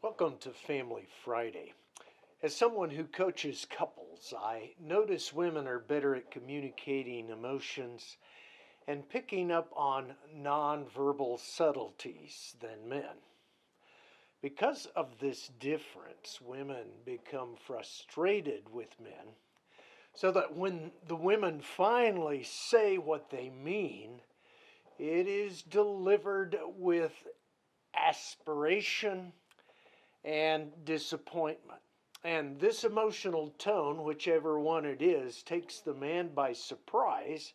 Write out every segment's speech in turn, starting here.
Welcome to Family Friday. As someone who coaches couples, I notice women are better at communicating emotions and picking up on nonverbal subtleties than men. Because of this difference, women become frustrated with men, so that when the women finally say what they mean, it is delivered with aspiration and disappointment. And this emotional tone, whichever one it is, takes the man by surprise,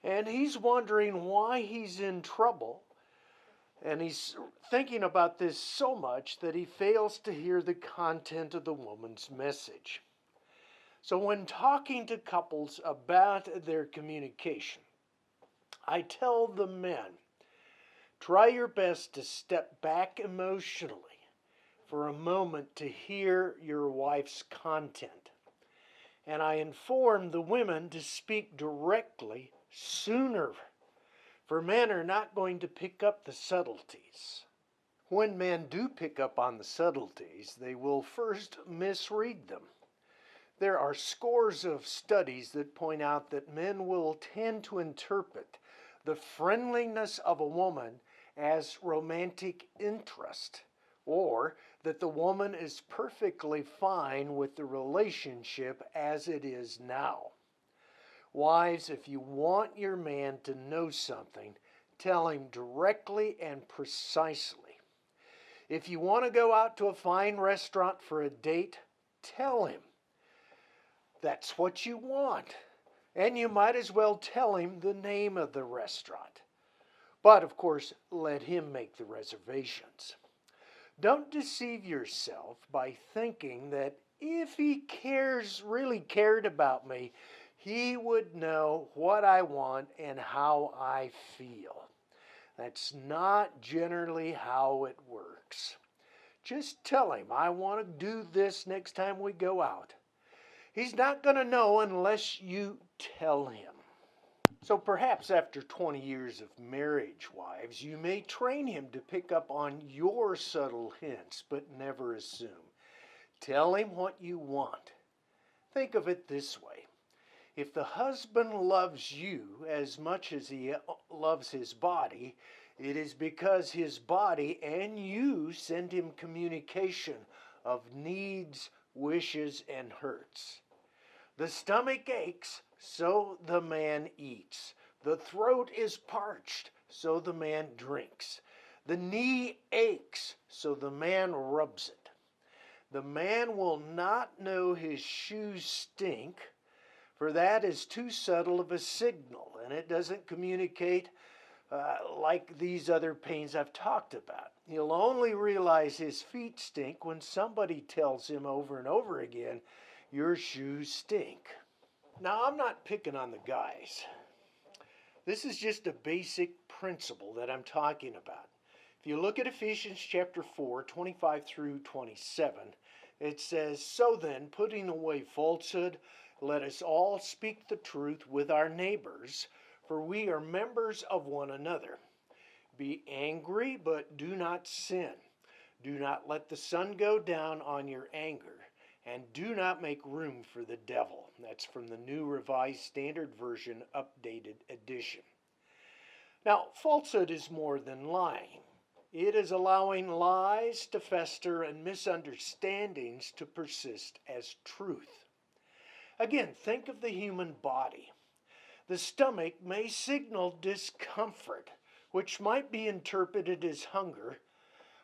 and he's wondering why he's in trouble. And he's thinking about this so much that he fails to hear the content of the woman's message. So, when talking to couples about their communication, I tell the men try your best to step back emotionally for a moment to hear your wife's content. And I inform the women to speak directly sooner, for men are not going to pick up the subtleties. When men do pick up on the subtleties, they will first misread them. There are scores of studies that point out that men will tend to interpret the friendliness of a woman as romantic interest, or that the woman is perfectly fine with the relationship as it is now. Wives, if you want your man to know something, tell him directly and precisely. If you want to go out to a fine restaurant for a date, tell him that's what you want. And you might as well tell him the name of the restaurant. But of course, let him make the reservations. Don't deceive yourself by thinking that if he really cared about me, he would know what I want and how I feel. That's not generally how it works. Just tell him, I want to do this next time we go out. He's not going to know unless you tell him. So perhaps after 20 years of marriage, wives, you may train him to pick up on your subtle hints, but never assume. Tell him what you want. Think of it this way. If the husband loves you as much as he loves his body, it is because his body and you send him communication of needs, wishes, and hurts. The stomach aches, so the man eats. The throat is parched, so the man drinks. The knee aches, so the man rubs it. The man will not know his shoes stink, for that is too subtle of a signal, and it doesn't communicate like these other pains I've talked about. He'll only realize his feet stink when somebody tells him over and over again, your shoes stink. Now, I'm not picking on the guys. This is just a basic principle that I'm talking about. If you look at Ephesians chapter 4, 25 through 27, it says, so then, putting away falsehood, let us all speak the truth with our neighbors, for we are members of one another. Be angry, but do not sin. Do not let the sun go down on your anger, and do not make room for the devil. That's from the New Revised Standard Version, Updated Edition. Now, falsehood is more than lying. It is allowing lies to fester and misunderstandings to persist as truth. Again, think of the human body. The stomach may signal discomfort, which might be interpreted as hunger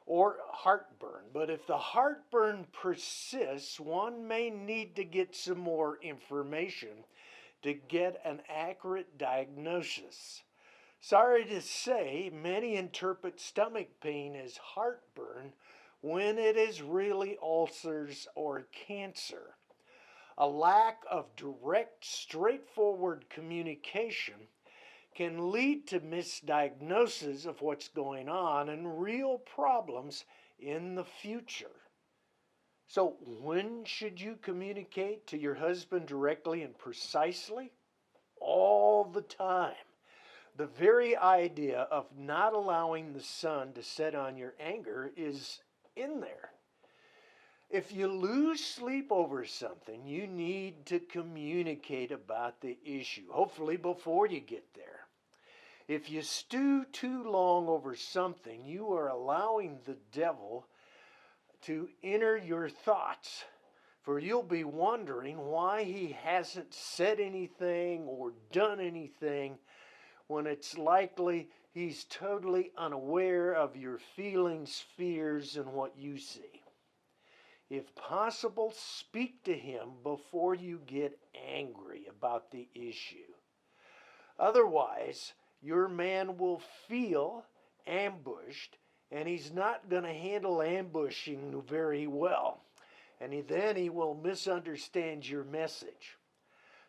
or heartburn. But if the heartburn persists, one may need to get some more information to get an accurate diagnosis. Sorry to say, many interpret stomach pain as heartburn when it is really ulcers or cancer. A lack of direct, straightforward communication can lead to misdiagnosis of what's going on and real problems in the future. So, when should you communicate to your husband directly and precisely? All the time. The very idea of not allowing the sun to set on your anger is in there. If you lose sleep over something, you need to communicate about the issue, hopefully before you get there. If you stew too long over something, you are allowing the devil to enter your thoughts, for you'll be wondering why he hasn't said anything or done anything when it's likely he's totally unaware of your feelings, fears, and what you see. If possible, speak to him before you get angry about the issue. Otherwise, your man will feel ambushed, and he's not going to handle ambushing very well. And then he will misunderstand your message.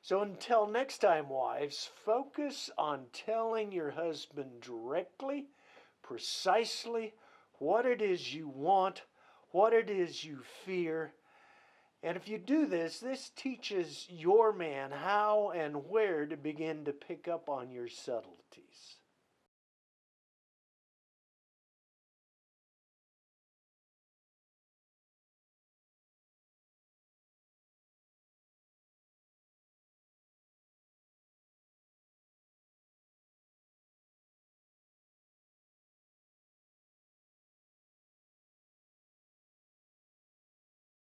So until next time, wives, focus on telling your husband directly, precisely, what it is you want, what it is you fear. And if you do this, this teaches your man how and where to begin to pick up on your subtleties.